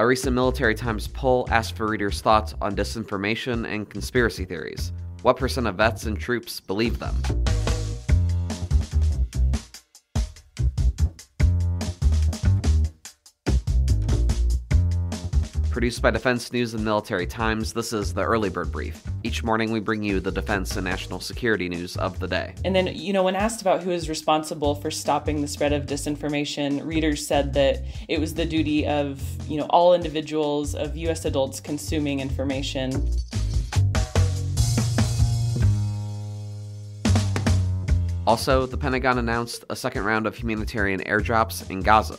A recent Military Times poll asked for readers' thoughts on disinformation and conspiracy theories. What percent of vets and troops believe them? Produced by Defense News and Military Times, this is the Early Bird Brief. Each morning we bring you the defense and national security news of the day. And then, when asked about who is responsible for stopping the spread of disinformation, readers said that it was the duty of, all individuals, of U.S. adults consuming information. Also, the Pentagon announced a second round of humanitarian airdrops in Gaza.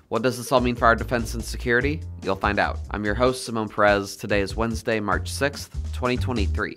What does this all mean for our defense and security? You'll find out. I'm your host, Simone Perez. Today is Wednesday, March 6th, 2023.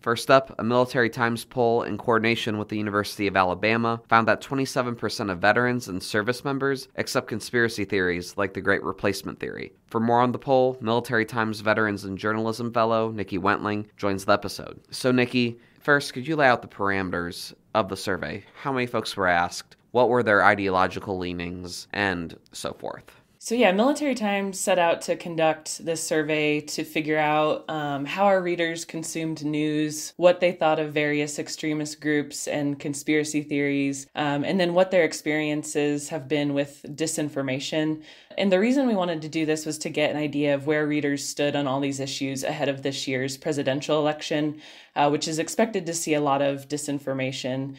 First up, a Military Times poll in coordination with the University of Alabama found that 27% of veterans and service members accept conspiracy theories like the Great Replacement Theory. For more on the poll, Military Times Veterans and Journalism Fellow Nikki Wentling joins the episode. So Nikki, first, could you lay out the parameters of the survey? How many folks were asked? What were their ideological leanings? And so forth. So Military Times set out to conduct this survey to figure out how our readers consumed news, what they thought of various extremist groups and conspiracy theories, and then what their experiences have been with disinformation. And the reason we wanted to do this was to get an idea of where readers stood on all these issues ahead of this year's presidential election, which is expected to see a lot of disinformation.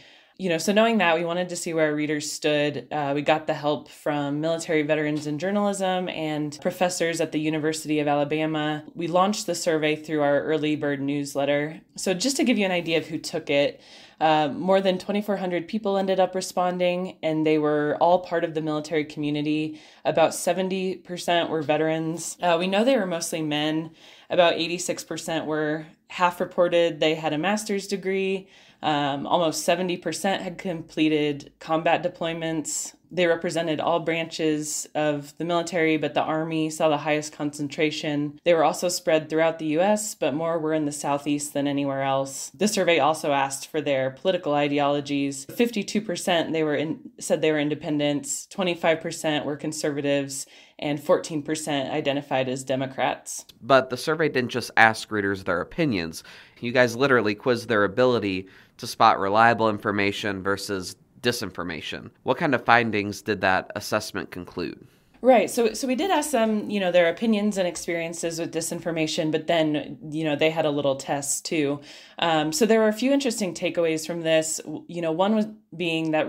So knowing that, we wanted to see where our readers stood. We got the help from military veterans in journalism and professors at the University of Alabama. We launched the survey through our Early Bird newsletter. So just to give you an idea of who took it, more than 2,400 people ended up responding, and they were all part of the military community. About 70% were veterans. We know they were mostly men. About 86% were half reported they had a master's degree. Almost 70% had completed combat deployments. They represented all branches of the military, but the Army saw the highest concentration. They were also spread throughout the U.S., but more were in the Southeast than anywhere else. The survey also asked for their political ideologies. 52% said they were independents, 25% were conservatives, and 14% identified as Democrats. But the survey didn't just ask readers their opinions. You guys literally quizzed their ability to spot reliable information versus disinformation. What kind of findings did that assessment conclude? Right. So we did ask them, their opinions and experiences with disinformation, but then, they had a little test too. So there were a few interesting takeaways from this. One was being that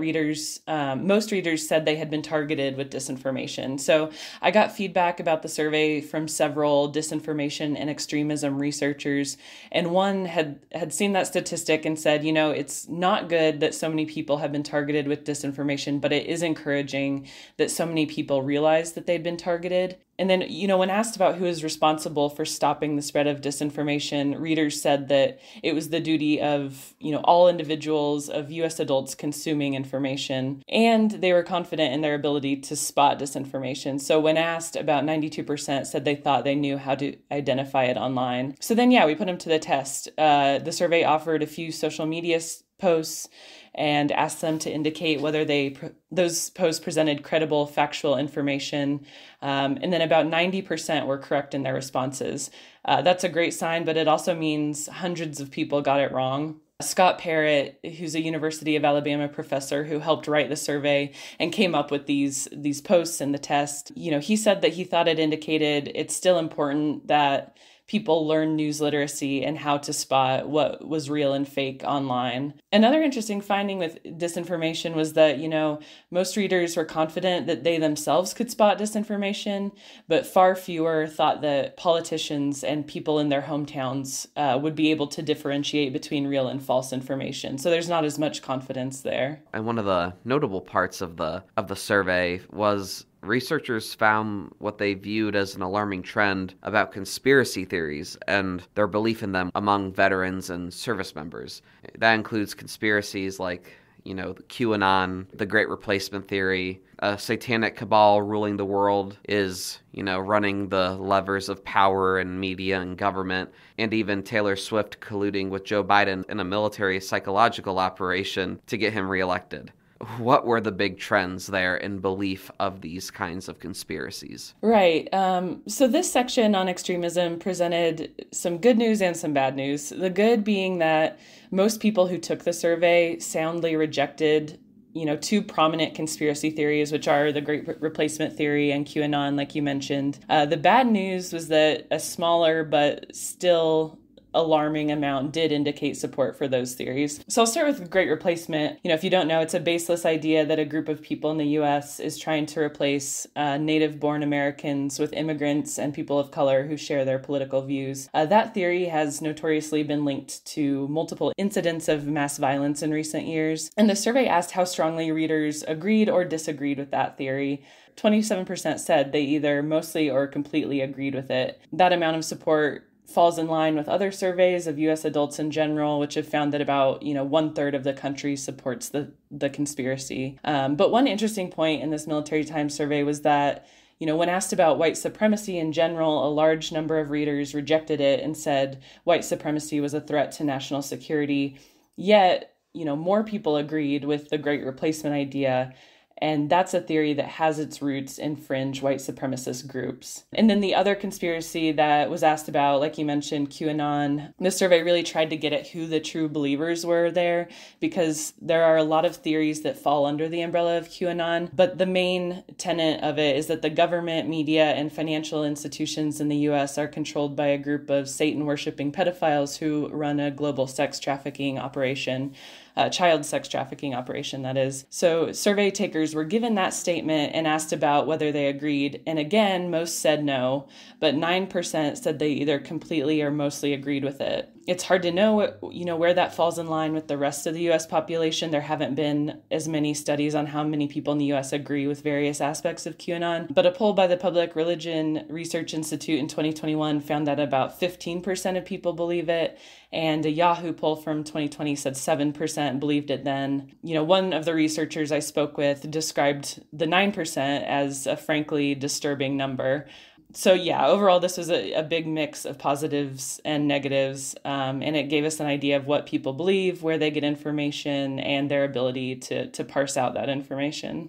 most readers said they had been targeted with disinformation. So I got feedback about the survey from several disinformation and extremism researchers, and one had seen that statistic and said, it's not good that so many people have been targeted with disinformation, but it is encouraging that so many people realize that they'd been targeted. And then, when asked about who is responsible for stopping the spread of disinformation, readers said that it was the duty of, all individuals, of U.S. adults consuming information, and they were confident in their ability to spot disinformation. So when asked, about 92% said they thought they knew how to identify it online. So then, we put them to the test. The survey offered a few social media posts and asked them to indicate whether those posts presented credible, factual information. And then about 90% were correct in their responses. That's a great sign, but it also means hundreds of people got it wrong. Scott Parrott, who's a University of Alabama professor who helped write the survey and came up with these posts and the test, he said that he thought it indicated it's still important that people learn news literacy and how to spot what was real and fake online. Another interesting finding with disinformation was that, most readers were confident that they themselves could spot disinformation, but far fewer thought that politicians and people in their hometowns would be able to differentiate between real and false information. So there's not as much confidence there. And one of the notable parts of the survey was researchers found what they viewed as an alarming trend about conspiracy theories and their belief in them among veterans and service members. That includes conspiracies like, the QAnon, the Great Replacement Theory, a satanic cabal ruling the world is, running the levers of power and media and government, and even Taylor Swift colluding with Joe Biden in a military psychological operation to get him reelected. what were the big trends there in belief of these kinds of conspiracies? Right. So this section on extremism presented some good news and some bad news. The good being that most people who took the survey soundly rejected two prominent conspiracy theories, which are the Great Replacement Theory and QAnon, like you mentioned. The bad news was that a smaller but still alarming amount did indicate support for those theories. So I'll start with Great Replacement. If you don't know, it's a baseless idea that a group of people in the U.S. is trying to replace native-born Americans with immigrants and people of color who share their political views. That theory has notoriously been linked to multiple incidents of mass violence in recent years. And the survey asked how strongly readers agreed or disagreed with that theory. 27% said they either mostly or completely agreed with it. That amount of support falls in line with other surveys of U.S. adults in general, which have found that about 1/3 of the country supports the conspiracy. But one interesting point in this Military Times survey was that when asked about white supremacy in general, a large number of readers rejected it and said white supremacy was a threat to national security. Yet, more people agreed with the Great Replacement idea. And that's a theory that has its roots in fringe white supremacist groups. And then the other conspiracy that was asked about, like you mentioned, QAnon, this survey really tried to get at who the true believers were there, because there are a lot of theories that fall under the umbrella of QAnon. But the main tenet of it is that the government, media, and financial institutions in the U.S. are controlled by a group of Satan-worshipping pedophiles who run a global sex trafficking operation. Child sex trafficking operation, that is. So survey takers were given that statement and asked about whether they agreed. And again, most said no, but 9% said they either completely or mostly agreed with it. It's hard to know, where that falls in line with the rest of the U.S. population. There haven't been as many studies on how many people in the U.S. agree with various aspects of QAnon. But a poll by the Public Religion Research Institute in 2021 found that about 15% of people believe it. And a Yahoo poll from 2020 said 7% believed it then. One of the researchers I spoke with described the 9% as a frankly disturbing number. So yeah, overall, this was a big mix of positives and negatives, and it gave us an idea of what people believe, where they get information, and their ability to parse out that information.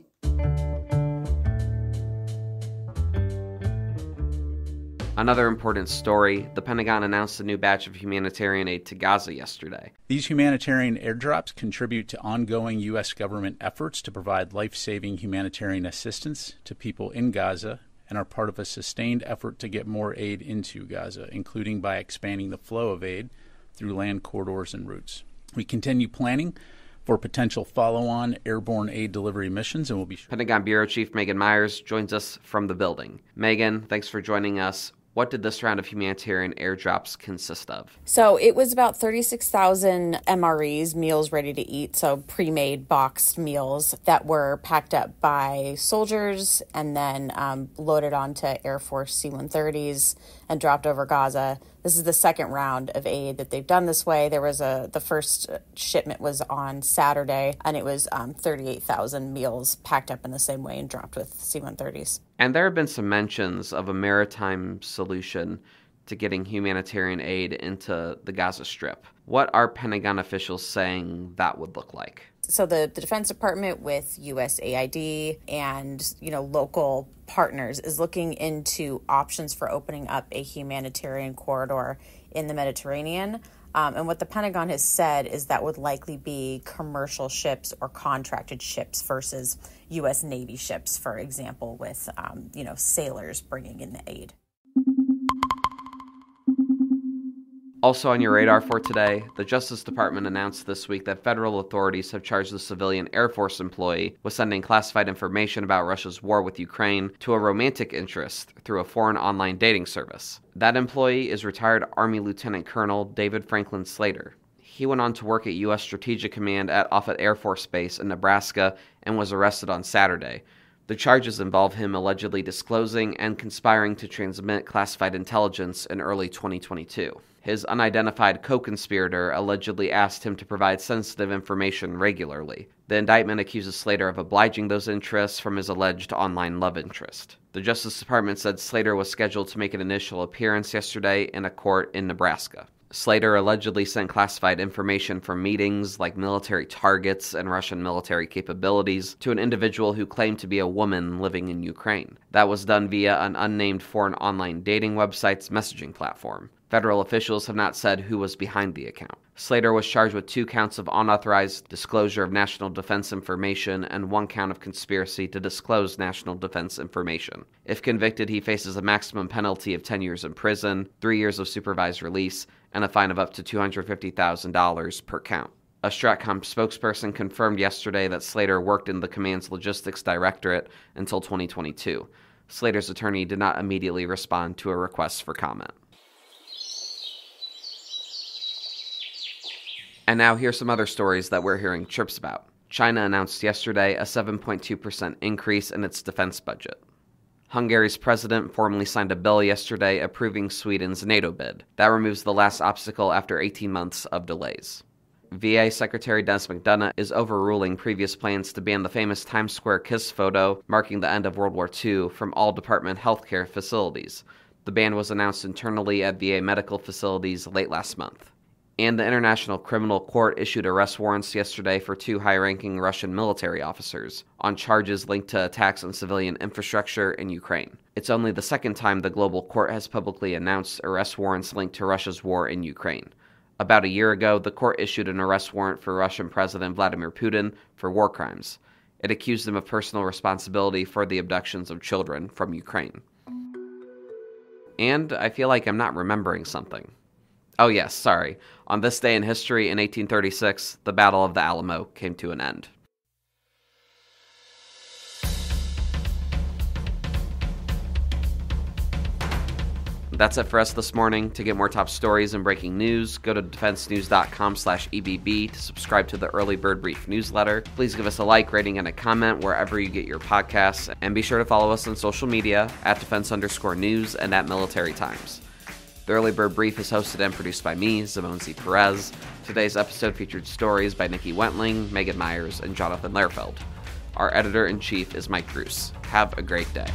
Another important story, the Pentagon announced a new batch of humanitarian aid to Gaza yesterday. These humanitarian airdrops contribute to ongoing U.S. government efforts to provide life-saving humanitarian assistance to people in Gaza and are part of a sustained effort to get more aid into Gaza, including by expanding the flow of aid through land corridors and routes. We continue planning for potential follow-on airborne aid delivery missions, and will be Pentagon Bureau Chief Megan Myers joins us from the building. Megan, thanks for joining us. What did this round of humanitarian airdrops consist of? So it was about 36,000 MREs, meals ready to eat, so pre-made boxed meals that were packed up by soldiers and then loaded onto Air Force C-130s and dropped over Gaza. This is the second round of aid that they've done this way. There was the first shipment was on Saturday, and it was 38,000 meals packed up in the same way and dropped with C-130s. And there have been some mentions of a maritime solution to getting humanitarian aid into the Gaza Strip. What are Pentagon officials saying that would look like? So the Defense Department with USAID and, local partners is looking into options for opening up a humanitarian corridor in the Mediterranean. And what the Pentagon has said is that would likely be commercial ships or contracted ships versus U.S. Navy ships, for example, with, sailors bringing in the aid. Also on your radar for today, the Justice Department announced this week that federal authorities have charged a civilian Air Force employee with sending classified information about Russia's war with Ukraine to a romantic interest through a foreign online dating service. That employee is retired Army Lieutenant Colonel David Franklin Slater. He went on to work at U.S. Strategic Command at Offutt Air Force Base in Nebraska and was arrested on Saturday. The charges involve him allegedly disclosing and conspiring to transmit classified intelligence in early 2022. His unidentified co-conspirator allegedly asked him to provide sensitive information regularly. The indictment accuses Slater of obliging those interests from his alleged online love interest. The Justice Department said Slater was scheduled to make an initial appearance yesterday in a court in Nebraska. Slater allegedly sent classified information from meetings like military targets and Russian military capabilities to an individual who claimed to be a woman living in Ukraine. That was done via an unnamed foreign online dating website's messaging platform. Federal officials have not said who was behind the account. Slater was charged with 2 counts of unauthorized disclosure of national defense information and 1 count of conspiracy to disclose national defense information. If convicted, he faces a maximum penalty of 10 years in prison, 3 years of supervised release, and a fine of up to $250,000 per count. A Stratcom spokesperson confirmed yesterday that Slater worked in the command's logistics directorate until 2022. Slater's attorney did not immediately respond to a request for comment. And now here's some other stories that we're hearing chirps about. China announced yesterday a 7.2% increase in its defense budget. Hungary's president formally signed a bill yesterday approving Sweden's NATO bid. That removes the last obstacle after 18 months of delays. VA Secretary Dennis McDonough is overruling previous plans to ban the famous Times Square kiss photo marking the end of World War II from all department healthcare facilities. The ban was announced internally at VA medical facilities late last month. And the International Criminal Court issued arrest warrants yesterday for 2 high-ranking Russian military officers on charges linked to attacks on civilian infrastructure in Ukraine. It's only the second time the global court has publicly announced arrest warrants linked to Russia's war in Ukraine. About a year ago, the court issued an arrest warrant for Russian President Vladimir Putin for war crimes. It accused him of personal responsibility for the abductions of children from Ukraine. And I feel like I'm not remembering something. Oh yes, sorry. On this day in history in 1836, the Battle of the Alamo came to an end. That's it for us this morning. To get more top stories and breaking news, go to defensenews.com/EBB to subscribe to the Early Bird Brief newsletter. Please give us a like, rating, and a comment wherever you get your podcasts, and be sure to follow us on social media at @defense_news and at Military Times. The Early Bird Brief is hosted and produced by me, Zimone Z. Perez. Today's episode featured stories by Nikki Wentling, Megan Myers, and Jonathan Lehrfeld. Our editor-in-chief is Mike Bruce. Have a great day.